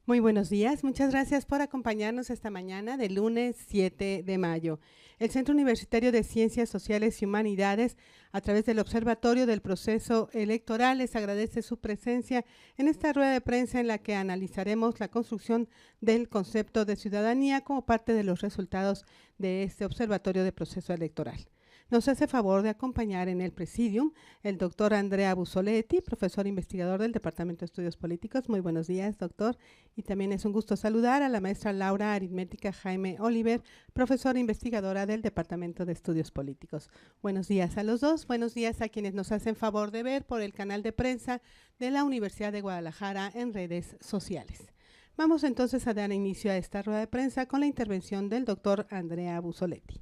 Muy buenos días, muchas gracias por acompañarnos esta mañana del lunes 7 de mayo. El Centro Universitario de Ciencias Sociales y Humanidades, a través del Observatorio del Proceso Electoral, les agradece su presencia en esta rueda de prensa en la que analizaremos la construcción del concepto de ciudadanía como parte de los resultados de este Observatorio de Proceso Electoral. Nos hace favor de acompañar en el presidium el doctor Andrea Busoletti, profesor investigador del Departamento de Estudios Políticos. Muy buenos días, doctor. Y también es un gusto saludar a la maestra Laura Aritmética Jaime Oliver, profesora investigadora del Departamento de Estudios Políticos. Buenos días a los dos, buenos días a quienes nos hacen favor de ver por el canal de prensa de la Universidad de Guadalajara en redes sociales. Vamos entonces a dar inicio a esta rueda de prensa con la intervención del doctor Andrea Busoletti.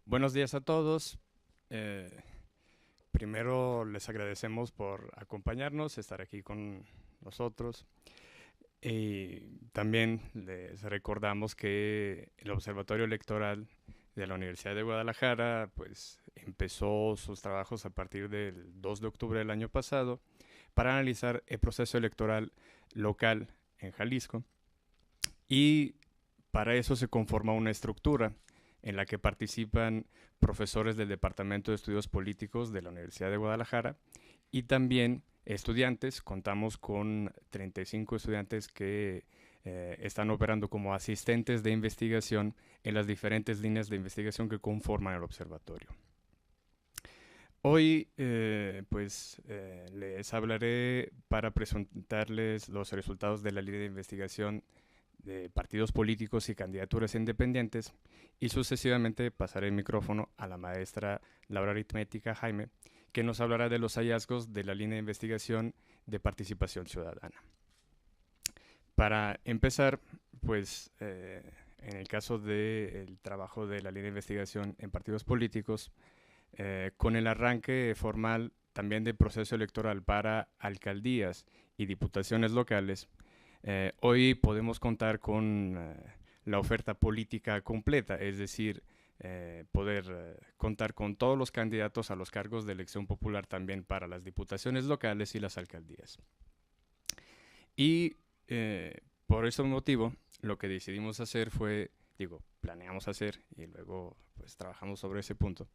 Buenos días a todos. Primero les agradecemos por acompañarnos, estar aquí con nosotros. Y también les recordamos que el Observatorio Electoral de la Universidad de Guadalajara pues empezó sus trabajos a partir del 2 de octubre del año pasado para analizar el proceso electoral local en Jalisco, y para eso se conforma una estructura en la que participan profesores del Departamento de Estudios Políticos de la Universidad de Guadalajara y también estudiantes. Contamos con 35 estudiantes que están operando como asistentes de investigación en las diferentes líneas de investigación que conforman el observatorio. Hoy les hablaré para presentarles los resultados de la línea de investigación de partidos políticos y candidaturas independientes, y sucesivamente pasaré el micrófono a la maestra Laura Aritmética Jaime, que nos hablará de los hallazgos de la línea de investigación de participación ciudadana. Para empezar, en el caso del trabajo de la línea de investigación en partidos políticos, con el arranque formal también del proceso electoral para alcaldías y diputaciones locales, hoy podemos contar con la oferta política completa, es decir, poder contar con todos los candidatos a los cargos de elección popular también para las diputaciones locales y las alcaldías. Y por ese motivo, lo que decidimos hacer fue, planeamos hacer y luego pues trabajamos sobre ese punto,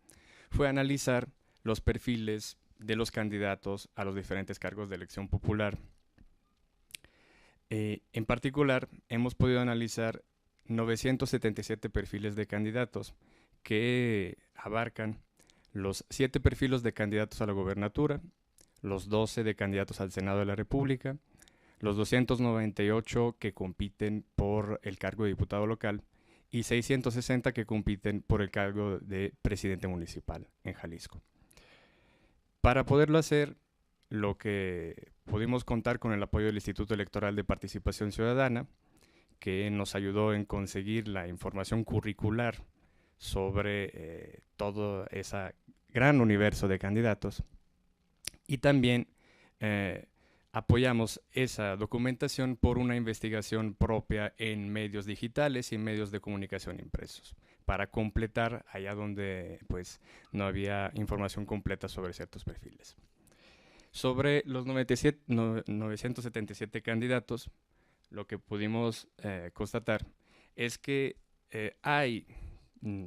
fue analizar los perfiles de los candidatos a los diferentes cargos de elección popular. En particular, hemos podido analizar 977 perfiles de candidatos que abarcan los 7 perfiles de candidatos a la gobernatura, los 12 de candidatos al Senado de la República, los 298 que compiten por el cargo de diputado local y 660 que compiten por el cargo de presidente municipal en Jalisco. Para poderlo hacer, lo que pudimos contar con el apoyo del Instituto Electoral de Participación Ciudadana, que nos ayudó en conseguir la información curricular sobre todo ese gran universo de candidatos, y también apoyamos esa documentación por una investigación propia en medios digitales y medios de comunicación impresos, para completar allá donde pues no había información completa sobre ciertos perfiles. Sobre los 977 candidatos, lo que pudimos constatar es que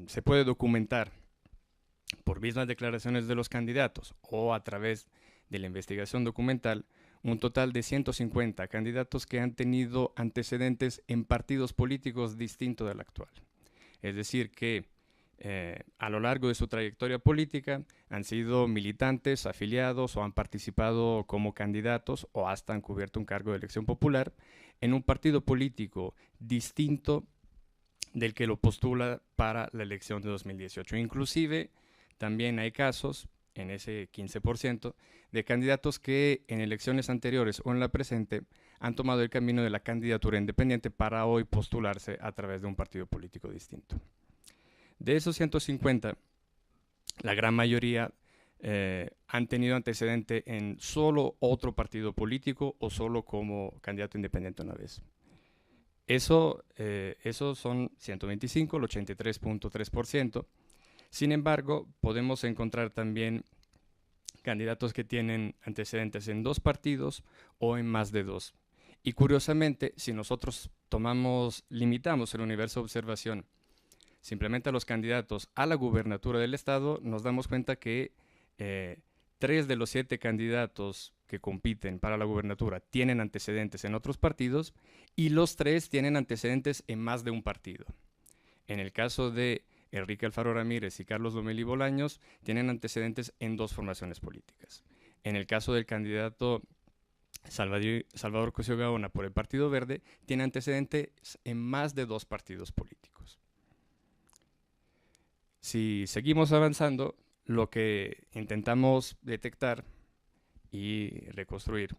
se puede documentar por mismas declaraciones de los candidatos o a través de la investigación documental un total de 150 candidatos que han tenido antecedentes en partidos políticos distintos del actual. Es decir, que a lo largo de su trayectoria política han sido militantes, afiliados o han participado como candidatos o hasta han cubierto un cargo de elección popular en un partido político distinto del que lo postula para la elección de 2018. Inclusive también hay casos, en ese 15%, de candidatos que en elecciones anteriores o en la presente han tomado el camino de la candidatura independiente para hoy postularse a través de un partido político distinto. De esos 150, la gran mayoría han tenido antecedente en solo otro partido político o solo como candidato independiente una vez. Esos son 125, el 83.3%. Sin embargo, podemos encontrar también candidatos que tienen antecedentes en 2 partidos o en más de 2. Y curiosamente, si nosotros limitamos el universo de observación simplemente a los candidatos a la gubernatura del estado, nos damos cuenta que 3 de los 7 candidatos que compiten para la gubernatura tienen antecedentes en otros partidos y los 3 tienen antecedentes en más de un partido. En el caso de Enrique Alfaro Ramírez y Carlos Lomelí Bolaños, tienen antecedentes en 2 formaciones políticas. En el caso del candidato Salvador Cosío Gaona por el Partido Verde, tiene antecedentes en más de 2 partidos políticos. Si seguimos avanzando, lo que intentamos detectar y reconstruir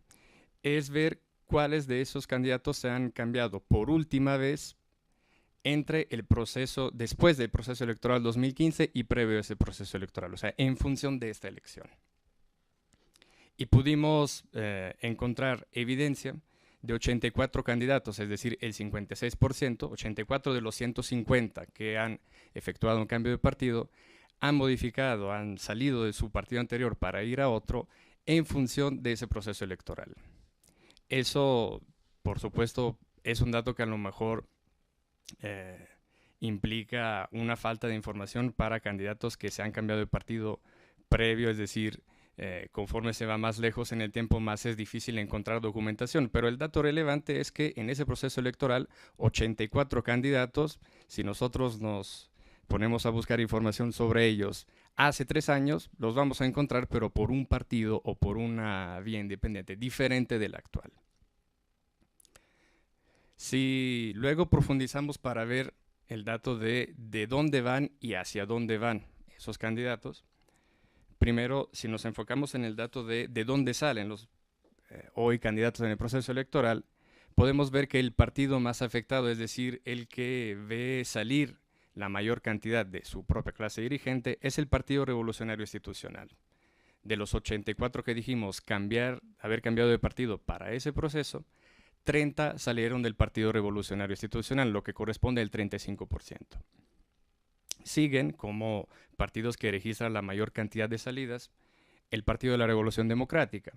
es ver cuáles de esos candidatos se han cambiado por última vez entre el proceso, después del proceso electoral 2015 y previo a ese proceso electoral, o sea, en función de esta elección. Y pudimos encontrar evidencia de 84 candidatos, es decir, el 56%, 84 de los 150 que han efectuado un cambio de partido, han modificado, han salido de su partido anterior para ir a otro en función de ese proceso electoral. Eso, por supuesto, es un dato que a lo mejor implica una falta de información para candidatos que se han cambiado de partido previo, es decir, conforme se va más lejos en el tiempo, más es difícil encontrar documentación. Pero el dato relevante es que en ese proceso electoral, 84 candidatos, si nosotros nos ponemos a buscar información sobre ellos hace 3 años, los vamos a encontrar, pero por un partido o por una vía independiente, diferente del actual. Si luego profundizamos para ver el dato de dónde van y hacia dónde van esos candidatos, primero, si nos enfocamos en el dato de dónde salen los hoy candidatos en el proceso electoral, podemos ver que el partido más afectado, es decir, el que ve salir la mayor cantidad de su propia clase dirigente, es el Partido Revolucionario Institucional. De los 84 que dijimos haber cambiado de partido para ese proceso, 30 salieron del Partido Revolucionario Institucional, lo que corresponde al 35%. Siguen como partidos que registran la mayor cantidad de salidas el Partido de la Revolución Democrática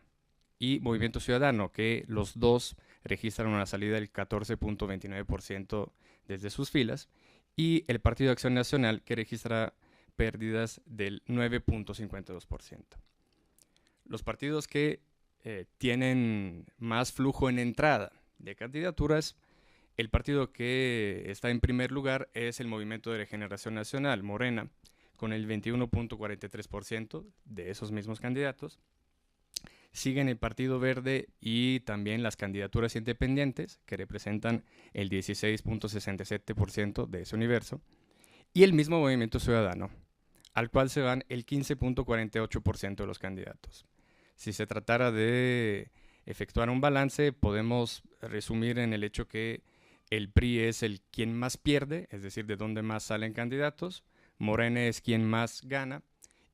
y Movimiento Ciudadano, que los dos registran una salida del 14.29% desde sus filas, y el Partido de Acción Nacional, que registra pérdidas del 9.52%. Los partidos que tienen más flujo en entrada de candidaturas, el partido que está en primer lugar es el Movimiento de Regeneración Nacional, Morena, con el 21.43% de esos mismos candidatos. Siguen el Partido Verde y también las candidaturas independientes, que representan el 16.67% de ese universo, y el mismo Movimiento Ciudadano, al cual se van el 15.48% de los candidatos. Si se tratara de efectuar un balance, podemos resumir en el hecho que el PRI es quien más pierde, es decir, de donde más salen candidatos, Morena es quien más gana,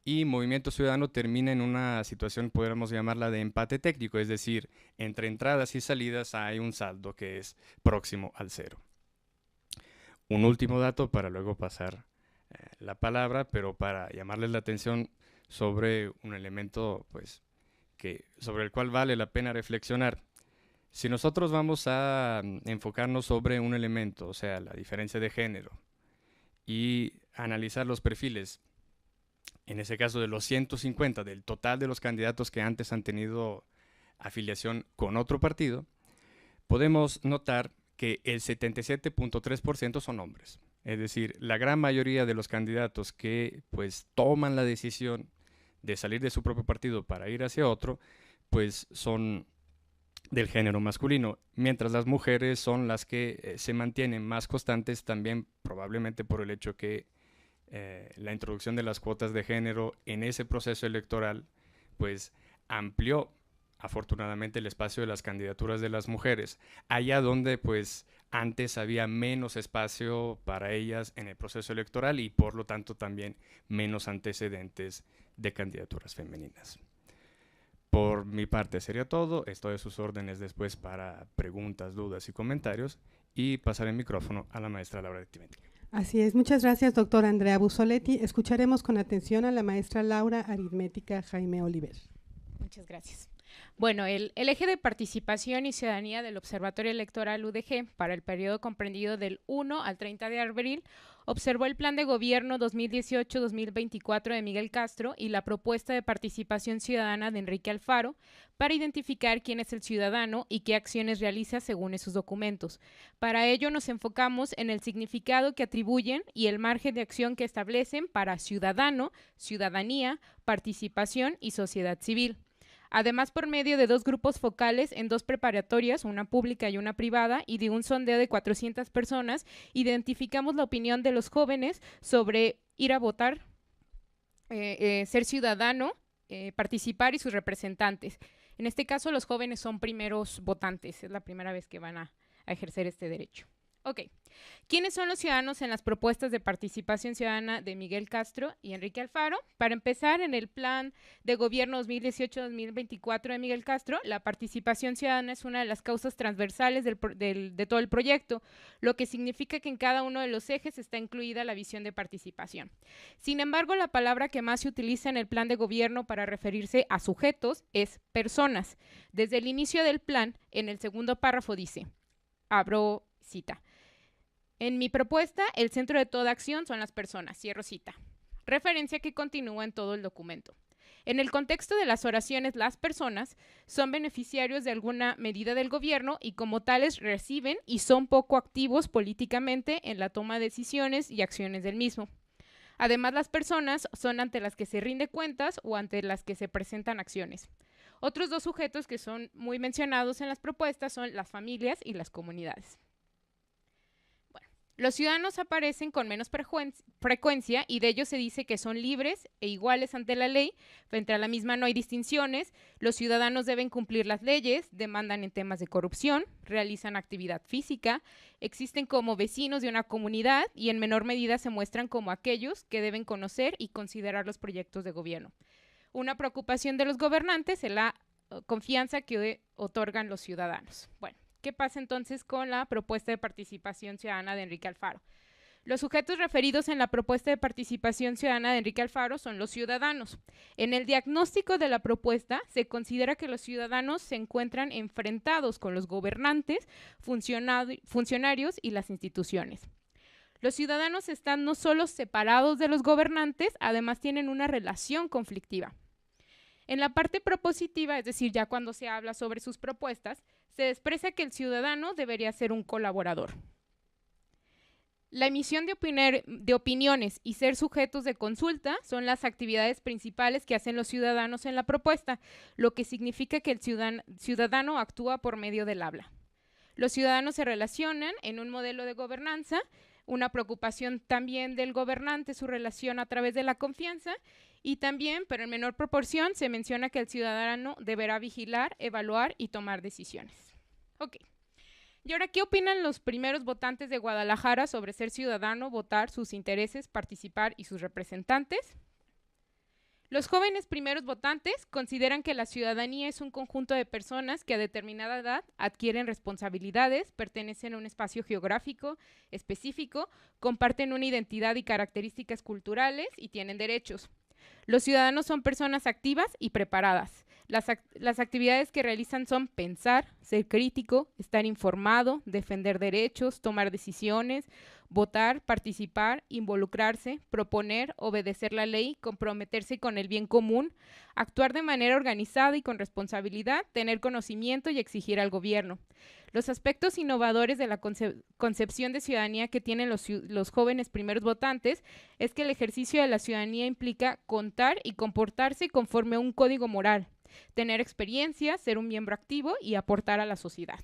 y Movimiento Ciudadano termina en una situación, podríamos llamarla de empate técnico, es decir, entre entradas y salidas hay un saldo que es próximo al 0. Un último dato para luego pasar la palabra, pero para llamarles la atención sobre un elemento sobre el cual vale la pena reflexionar. Si nosotros vamos a enfocarnos sobre un elemento, o sea, la diferencia de género, y analizar los perfiles, en ese caso de los 150 del total de los candidatos que antes han tenido afiliación con otro partido, podemos notar que el 77.3% son hombres. Es decir, la gran mayoría de los candidatos que toman la decisión de salir de su propio partido para ir hacia otro, son del género masculino, mientras las mujeres son las que se mantienen más constantes, también probablemente por el hecho que la introducción de las cuotas de género en ese proceso electoral amplió afortunadamente el espacio de las candidaturas de las mujeres, allá donde antes había menos espacio para ellas en el proceso electoral y por lo tanto también menos antecedentes de candidaturas femeninas. Por mi parte sería todo. Estoy a sus órdenes después para preguntas, dudas y comentarios, y pasaré el micrófono a la maestra Laura Aritmética. Así es. Muchas gracias, doctor Andrea Bussoletti. Escucharemos con atención a la maestra Laura Aritmética Jaime Oliver. Muchas gracias. Bueno, el eje de participación y ciudadanía del Observatorio Electoral UDG para el periodo comprendido del 1 al 30 de abril observó el Plan de Gobierno 2018-2024 de Miguel Castro y la propuesta de participación ciudadana de Enrique Alfaro para identificar quién es el ciudadano y qué acciones realiza según esos documentos. Para ello nos enfocamos en el significado que atribuyen y el margen de acción que establecen para ciudadano, ciudadanía, participación y sociedad civil. Además, por medio de 2 grupos focales en 2 preparatorias, una pública y una privada, y de un sondeo de 400 personas, identificamos la opinión de los jóvenes sobre ir a votar, ser ciudadano, participar y sus representantes. En este caso, los jóvenes son primeros votantes, es la primera vez que van a ejercer este derecho. Ok, ¿quiénes son los ciudadanos en las propuestas de participación ciudadana de Miguel Castro y Enrique Alfaro? Para empezar, en el Plan de Gobierno 2018-2024 de Miguel Castro, la participación ciudadana es una de las causas transversales de todo el proyecto, lo que significa que en cada uno de los ejes está incluida la visión de participación. Sin embargo, la palabra que más se utiliza en el Plan de Gobierno para referirse a sujetos es personas. Desde el inicio del plan, en el segundo párrafo dice, abro cita, en mi propuesta, el centro de toda acción son las personas, cierro cita, referencia que continúa en todo el documento. En el contexto de las oraciones, las personas son beneficiarios de alguna medida del gobierno y como tales reciben y son poco activos políticamente en la toma de decisiones y acciones del mismo. Además, las personas son ante las que se rinde cuentas o ante las que se presentan acciones. Otros 2 sujetos que son muy mencionados en las propuestas son las familias y las comunidades. Los ciudadanos aparecen con menos frecuencia y de ellos se dice que son libres e iguales ante la ley. Frente a la misma no hay distinciones. Los ciudadanos deben cumplir las leyes, demandan en temas de corrupción, realizan actividad física, existen como vecinos de una comunidad y en menor medida se muestran como aquellos que deben conocer y considerar los proyectos de gobierno. Una preocupación de los gobernantes es la confianza que otorgan los ciudadanos. Bueno. ¿Qué pasa entonces con la propuesta de participación ciudadana de Enrique Alfaro? Los sujetos referidos en la propuesta de participación ciudadana de Enrique Alfaro son los ciudadanos. En el diagnóstico de la propuesta se considera que los ciudadanos se encuentran enfrentados con los gobernantes, funcionarios y las instituciones. Los ciudadanos están no solo separados de los gobernantes, además tienen una relación conflictiva. En la parte propositiva, es decir, ya cuando se habla sobre sus propuestas, se expresa que el ciudadano debería ser un colaborador. La emisión de opiniones y ser sujetos de consulta son las actividades principales que hacen los ciudadanos en la propuesta, lo que significa que el ciudadano actúa por medio del habla. Los ciudadanos se relacionan en un modelo de gobernanza, una preocupación también del gobernante, su relación a través de la confianza, y también, pero en menor proporción, se menciona que el ciudadano deberá vigilar, evaluar y tomar decisiones. Ok. Y ahora, ¿qué opinan los primeros votantes de Guadalajara sobre ser ciudadano, votar, sus intereses, participar y sus representantes? Los jóvenes primeros votantes consideran que la ciudadanía es un conjunto de personas que a determinada edad adquieren responsabilidades, pertenecen a un espacio geográfico específico, comparten una identidad y características culturales y tienen derechos. Los ciudadanos son personas activas y preparadas. Las actividades que realizan son pensar, ser crítico, estar informado, defender derechos, tomar decisiones, votar, participar, involucrarse, proponer, obedecer la ley, comprometerse con el bien común, actuar de manera organizada y con responsabilidad, tener conocimiento y exigir al gobierno. Los aspectos innovadores de la concepción de ciudadanía que tienen los jóvenes primeros votantes es que el ejercicio de la ciudadanía implica contar y comportarse conforme a un código moral, tener experiencia, ser un miembro activo y aportar a la sociedad.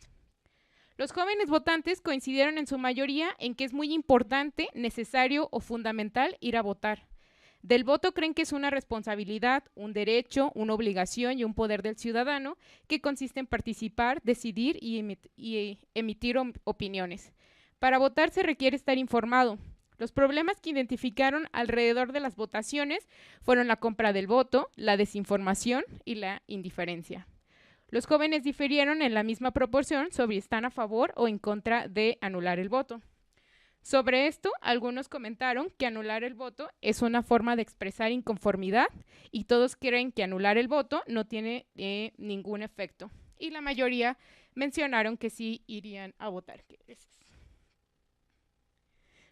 Los jóvenes votantes coincidieron en su mayoría en que es muy importante, necesario o fundamental ir a votar. Del voto creen que es una responsabilidad, un derecho, una obligación y un poder del ciudadano que consiste en participar, decidir y emitir opiniones. Para votar se requiere estar informado. Los problemas que identificaron alrededor de las votaciones fueron la compra del voto, la desinformación y la indiferencia. Los jóvenes difirieron en la misma proporción sobre si están a favor o en contra de anular el voto. Sobre esto, algunos comentaron que anular el voto es una forma de expresar inconformidad y todos creen que anular el voto no tiene ningún efecto. Y la mayoría mencionaron que sí irían a votar.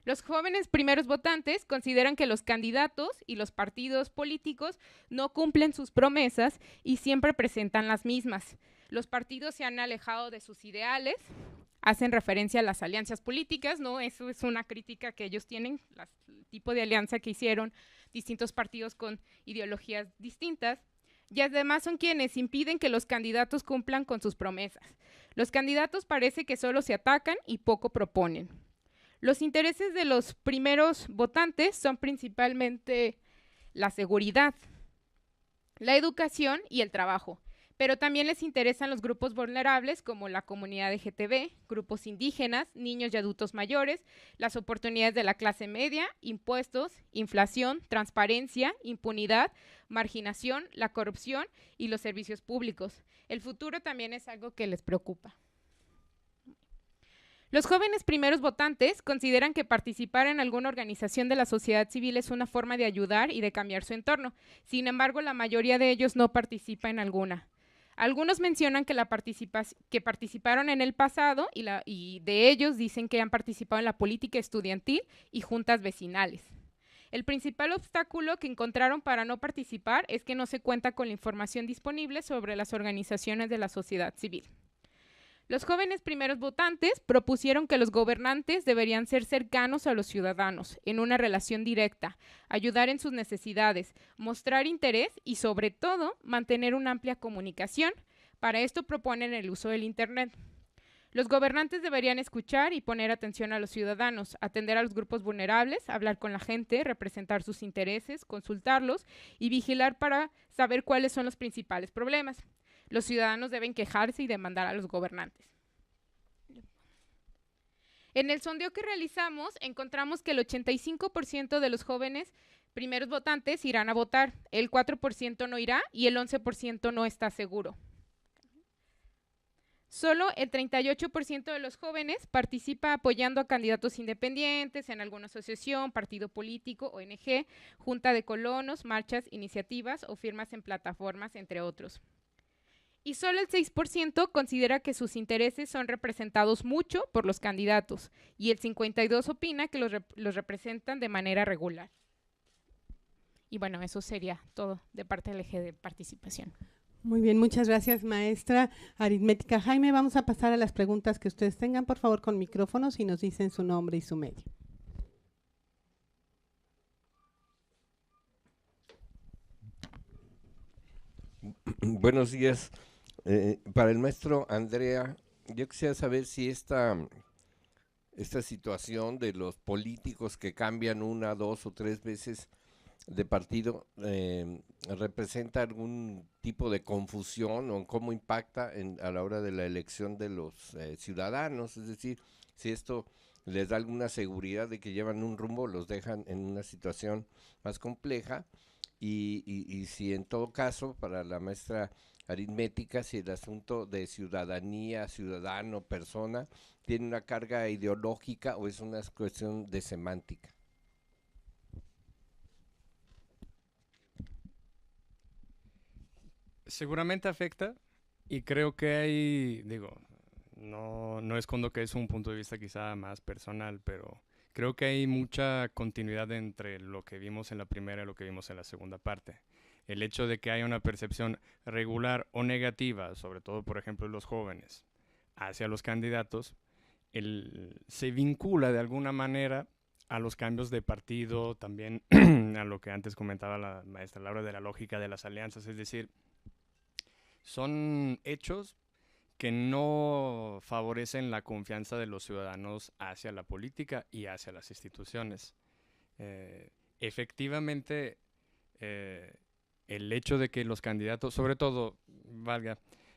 Los jóvenes primeros votantes consideran que los candidatos y los partidos políticos no cumplen sus promesas y siempre presentan las mismas. Los partidos se han alejado de sus ideales, hacen referencia a las alianzas políticas, ¿no? Eso es una crítica que ellos tienen, el tipo de alianza que hicieron distintos partidos con ideologías distintas. Y además son quienes impiden que los candidatos cumplan con sus promesas. Los candidatos parece que solo se atacan y poco proponen. Los intereses de los primeros votantes son principalmente la seguridad, la educación y el trabajo, pero también les interesan los grupos vulnerables como la comunidad LGTB, grupos indígenas, niños y adultos mayores, las oportunidades de la clase media, impuestos, inflación, transparencia, impunidad, marginación, la corrupción y los servicios públicos. El futuro también es algo que les preocupa. Los jóvenes primeros votantes consideran que participar en alguna organización de la sociedad civil es una forma de ayudar y de cambiar su entorno. Sin embargo, la mayoría de ellos no participa en alguna. Algunos mencionan que participaron en el pasado y de ellos dicen que han participado en la política estudiantil y juntas vecinales. El principal obstáculo que encontraron para no participar es que no se cuenta con la información disponible sobre las organizaciones de la sociedad civil. Los jóvenes primeros votantes propusieron que los gobernantes deberían ser cercanos a los ciudadanos, en una relación directa, ayudar en sus necesidades, mostrar interés y, sobre todo, mantener una amplia comunicación. Para esto proponen el uso del Internet. Los gobernantes deberían escuchar y poner atención a los ciudadanos, atender a los grupos vulnerables, hablar con la gente, representar sus intereses, consultarlos y vigilar para saber cuáles son los principales problemas. Los ciudadanos deben quejarse y demandar a los gobernantes. En el sondeo que realizamos, encontramos que el 85% de los jóvenes primeros votantes irán a votar, el 4% no irá y el 11% no está seguro. Solo el 38% de los jóvenes participa apoyando a candidatos independientes en alguna asociación, partido político, ONG, junta de colonos, marchas, iniciativas o firmas en plataformas, entre otros. Y solo el 6% considera que sus intereses son representados mucho por los candidatos y el 52% opina que los representan de manera regular. Y bueno, eso sería todo de parte del eje de participación. Muy bien, muchas gracias, maestra Aritmética. Jaime, vamos a pasar a las preguntas que ustedes tengan, por favor, con micrófonos y nos dicen su nombre y su medio. Buenos días. Para el maestro Andrea, yo quisiera saber si esta situación de los políticos que cambian una, dos o tres veces de partido representa algún tipo de confusión o cómo impacta a la hora de la elección de los ciudadanos, es decir, si esto les da alguna seguridad de que llevan un rumbo, los dejan en una situación más compleja y si en todo caso para la maestra Aritmética, si el asunto de ciudadanía, ciudadano, persona, tiene una carga ideológica o es una cuestión de semántica. Seguramente afecta y creo que hay, no escondo que es un punto de vista quizá más personal, pero creo que hay mucha continuidad entre lo que vimos en la primera y lo que vimos en la segunda parte. El hecho de que haya una percepción regular o negativa, sobre todo, por ejemplo, en los jóvenes, hacia los candidatos, se vincula de alguna manera a los cambios de partido, también a lo que antes comentaba la maestra Laura de la lógica de las alianzas, es decir, son hechos que no favorecen la confianza de los ciudadanos hacia la política y hacia las instituciones. Efectivamente, el hecho de que los candidatos, sobre todo,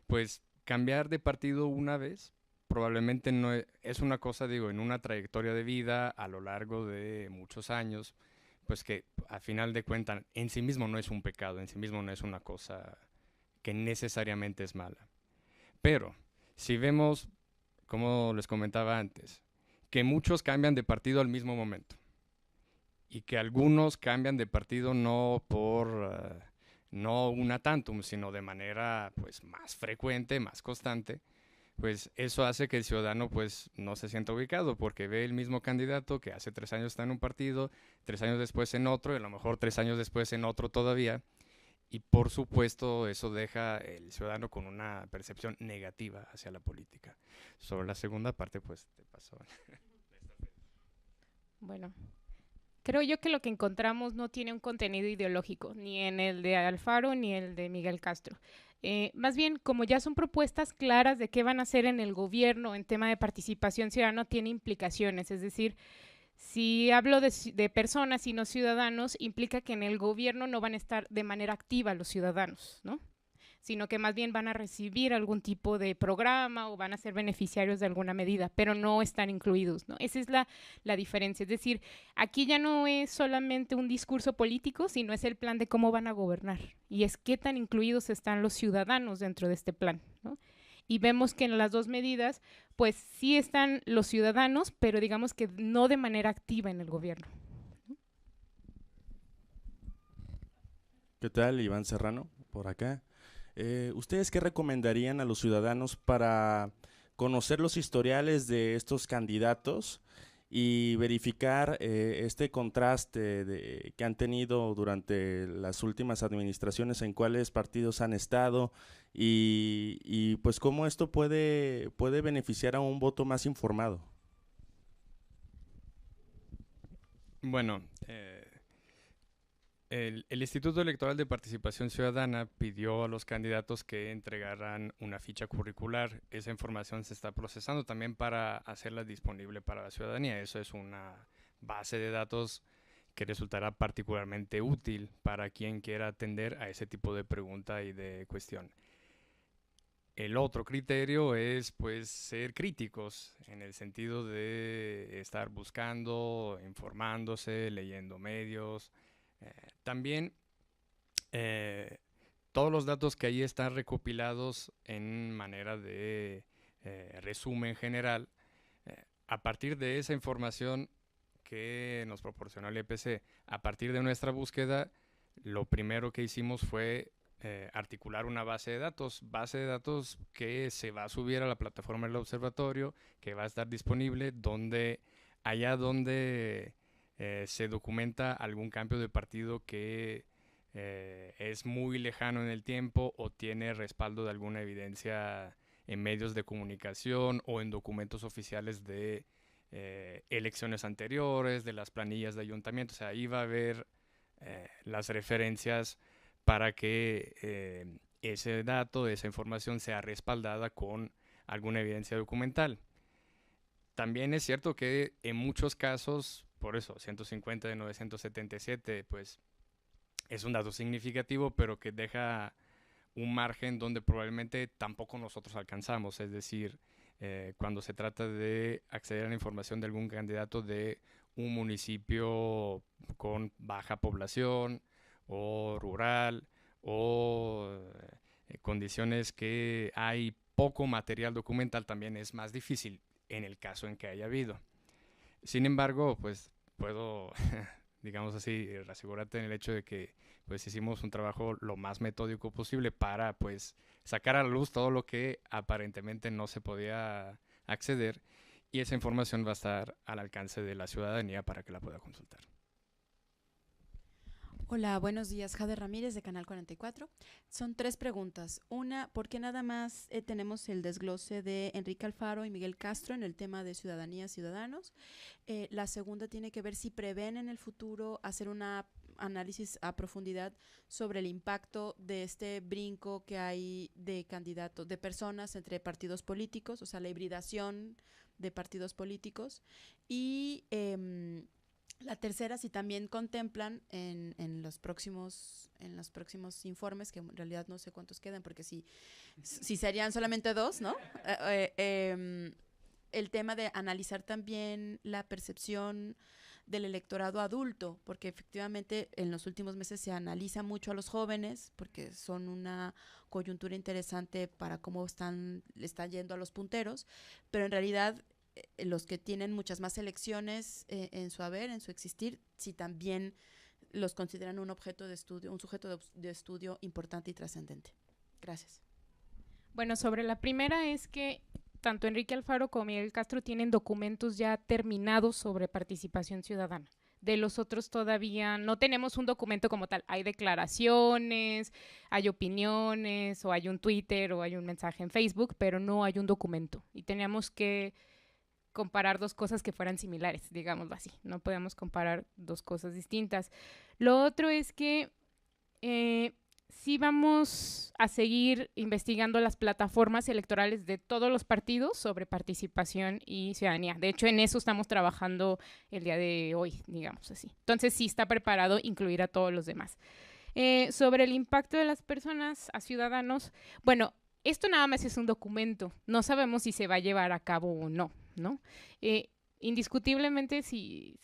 pues cambiar de partido una vez, probablemente no es una cosa, en una trayectoria de vida a lo largo de muchos años, pues que a final de cuentas en sí mismo no es un pecado, en sí mismo no es una cosa que necesariamente es mala. Pero si vemos, como les comentaba antes, que muchos cambian de partido al mismo momento y que algunos cambian de partido no por no una tantum, sino de manera pues más frecuente, más constante, pues eso hace que el ciudadano pues no se sienta ubicado porque ve el mismo candidato que hace 3 años está en un partido, 3 años después en otro y a lo mejor 3 años después en otro todavía. Y por supuesto eso deja el ciudadano con una percepción negativa hacia la política. Sobre la segunda parte, pues te paso. Bueno, creo yo que lo que encontramos no tiene un contenido ideológico, ni en el de Alfaro ni el de Miguel Castro. Más bien, como ya son propuestas claras de qué van a hacer en el gobierno en tema de participación ciudadana, tiene implicaciones, es decir, si hablo de personas y no ciudadanos, implica que en el gobierno no van a estar de manera activa los ciudadanos, ¿no? Sino que más bien van a recibir algún tipo de programa o van a ser beneficiarios de alguna medida, pero no están incluidos, ¿no? Esa es la diferencia. Es decir, aquí ya no es solamente un discurso político, sino es el plan de cómo van a gobernar. Y es qué tan incluidos están los ciudadanos dentro de este plan, ¿no? Y vemos que en las dos medidas, pues sí están los ciudadanos, pero digamos que no de manera activa en el gobierno. ¿Qué tal? Iván Serrano, por acá. ¿Ustedes qué recomendarían a los ciudadanos para conocer los historiales de estos candidatos y verificar este contraste que han tenido durante las últimas administraciones, en cuáles partidos han estado y pues cómo esto puede beneficiar a un voto más informado? Bueno, el Instituto Electoral de Participación Ciudadana pidió a los candidatos que entregaran una ficha curricular. Esa información se está procesando también para hacerla disponible para la ciudadanía. Eso es una base de datos que resultará particularmente útil para quien quiera atender a ese tipo de pregunta y de cuestión. El otro criterio es pues ser críticos en el sentido de estar buscando, informándose, leyendo medios. También todos los datos que ahí están recopilados en manera de resumen general, a partir de esa información que nos proporcionó el EPC, a partir de nuestra búsqueda, lo primero que hicimos fue articular una base de datos que se va a subir a la plataforma del observatorio, que va a estar disponible allá donde se documenta algún cambio de partido que es muy lejano en el tiempo o tiene respaldo de alguna evidencia en medios de comunicación o en documentos oficiales de elecciones anteriores, de las planillas de ayuntamientos. O sea, ahí va a haber las referencias para que ese dato, esa información sea respaldada con alguna evidencia documental. También es cierto que en muchos casos, por eso 150 de 977, pues es un dato significativo, pero que deja un margen donde probablemente tampoco nosotros alcanzamos. Es decir, cuando se trata de acceder a la información de algún candidato de un municipio con baja población o rural o condiciones que hay poco material documental, también es más difícil en el caso en que haya habido. Sin embargo, pues puedo, digamos así, asegurarte en el hecho de que pues hicimos un trabajo lo más metódico posible para pues sacar a la luz todo lo que aparentemente no se podía acceder, y esa información va a estar al alcance de la ciudadanía para que la pueda consultar. Hola, buenos días. Jade Ramírez de Canal 44. Son 3 preguntas. Una, ¿por qué nada más tenemos el desglose de Enrique Alfaro y Miguel Castro en el tema de ciudadanía, ciudadanos? La segunda tiene que ver si prevén en el futuro hacer un análisis a profundidad sobre el impacto de este brinco que hay de candidatos, de personas entre partidos políticos, o sea, la hibridación de partidos políticos. Y la tercera, si también contemplan en los próximos informes, que en realidad no sé cuántos quedan, porque si serían solamente 2, ¿no? El tema de analizar también la percepción del electorado adulto, porque efectivamente en los últimos meses se analiza mucho a los jóvenes, porque son una coyuntura interesante para cómo le están yendo a los punteros, pero en realidad los que tienen muchas más elecciones en su haber, en su existir, si también los consideran un objeto de estudio, un sujeto de estudio importante y trascendente. Gracias. Bueno, sobre la primera es que tanto Enrique Alfaro como Miguel Castro tienen documentos ya terminados sobre participación ciudadana. De los otros todavía no tenemos un documento como tal. Hay declaraciones, hay opiniones, o hay un Twitter, o hay un mensaje en Facebook, pero no hay un documento. Y teníamos que comparar dos cosas que fueran similares, digámoslo así. No podemos comparar dos cosas distintas. Lo otro es que sí vamos a seguir investigando las plataformas electorales de todos los partidos sobre participación y ciudadanía. De hecho, en eso estamos trabajando el día de hoy, digamos así. Entonces, sí está preparado incluir a todos los demás. Sobre el impacto de las personas a ciudadanos, bueno, esto nada más es un documento. No sabemos si se va a llevar a cabo o no, ¿no? Indiscutiblemente, si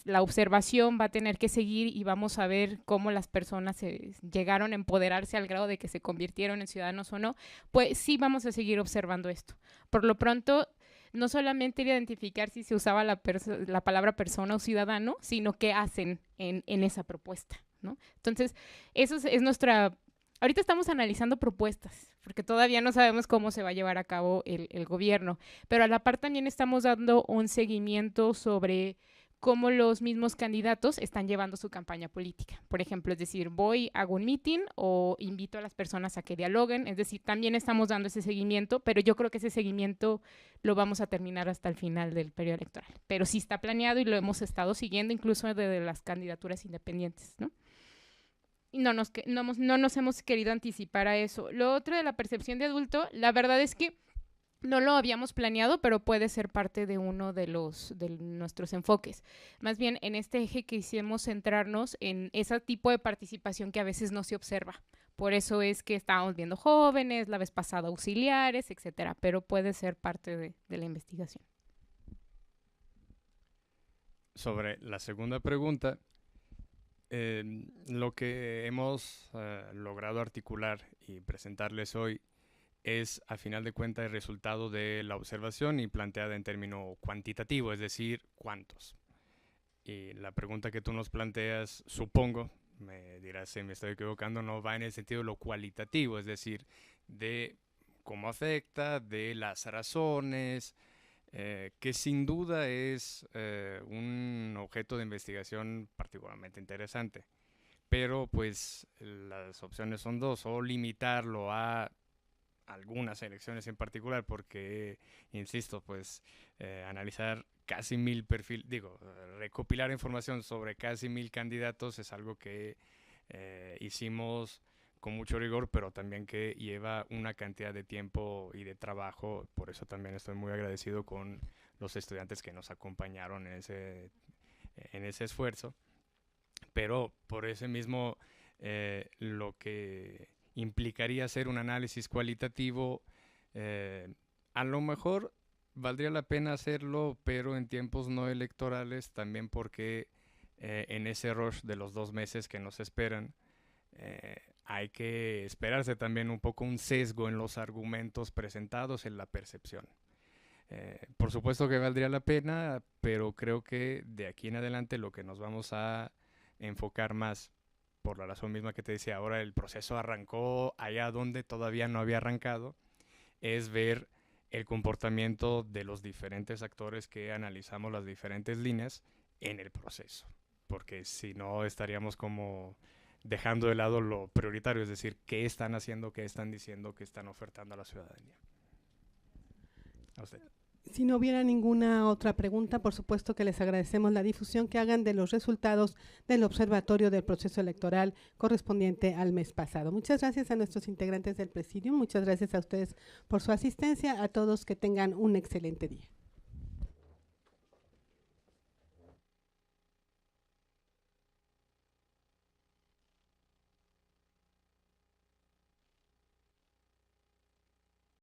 la observación va a tener que seguir y vamos a ver cómo las personas llegaron a empoderarse al grado de que se convirtieron en ciudadanos o no, pues sí vamos a seguir observando esto. Por lo pronto, no solamente identificar si se usaba la palabra persona o ciudadano, sino qué hacen en esa propuesta, ¿no? Entonces, eso es nuestra... Ahorita estamos analizando propuestas, porque todavía no sabemos cómo se va a llevar a cabo el gobierno, pero a la par también estamos dando un seguimiento sobre cómo los mismos candidatos están llevando su campaña política. Por ejemplo, es decir, hago un meeting o invito a las personas a que dialoguen, es decir, también estamos dando ese seguimiento, pero yo creo que ese seguimiento lo vamos a terminar hasta el final del periodo electoral. Pero sí está planeado y lo hemos estado siguiendo incluso desde las candidaturas independientes, ¿no? No nos hemos querido anticipar a eso. Lo otro de la percepción de adulto, la verdad es que no lo habíamos planeado, pero puede ser parte de uno de nuestros enfoques. Más bien, en este eje quisimos centrarnos en ese tipo de participación que a veces no se observa. Por eso es que estábamos viendo jóvenes, la vez pasada auxiliares, etcétera, pero puede ser parte de la investigación. Sobre la segunda pregunta, lo que hemos logrado articular y presentarles hoy es, a final de cuentas, el resultado de la observación y planteada en término cuantitativo, es decir, ¿cuántos? Y la pregunta que tú nos planteas, supongo, me dirás si me estoy equivocando, no va en el sentido de lo cualitativo, es decir, de cómo afecta, de las razones, que sin duda es un objeto de investigación particularmente interesante. Pero pues las opciones son dos, o limitarlo a algunas elecciones en particular, porque, insisto, pues analizar casi 1000 perfiles, recopilar información sobre casi 1000 candidatos es algo que hicimos con mucho rigor, pero también que lleva una cantidad de tiempo y de trabajo. Por eso también estoy muy agradecido con los estudiantes que nos acompañaron en ese esfuerzo. Pero por ese mismo, lo que implicaría hacer un análisis cualitativo, a lo mejor valdría la pena hacerlo, pero en tiempos no electorales, también porque en ese rush de los 2 meses que nos esperan, hay que esperarse también un poco un sesgo en los argumentos presentados, en la percepción. Por supuesto que valdría la pena, pero creo que de aquí en adelante lo que nos vamos a enfocar más, por la razón misma que te decía, ahora el proceso arrancó allá donde todavía no había arrancado, es ver el comportamiento de los diferentes actores que analizamos las diferentes líneas en el proceso, porque si no estaríamos como dejando de lado lo prioritario, es decir, qué están haciendo, qué están diciendo, qué están ofertando a la ciudadanía. A usted. Si no hubiera ninguna otra pregunta, por supuesto que les agradecemos la difusión que hagan de los resultados del observatorio del proceso electoral correspondiente al mes pasado. Muchas gracias a nuestros integrantes del Presidium, muchas gracias a ustedes por su asistencia, a todos que tengan un excelente día.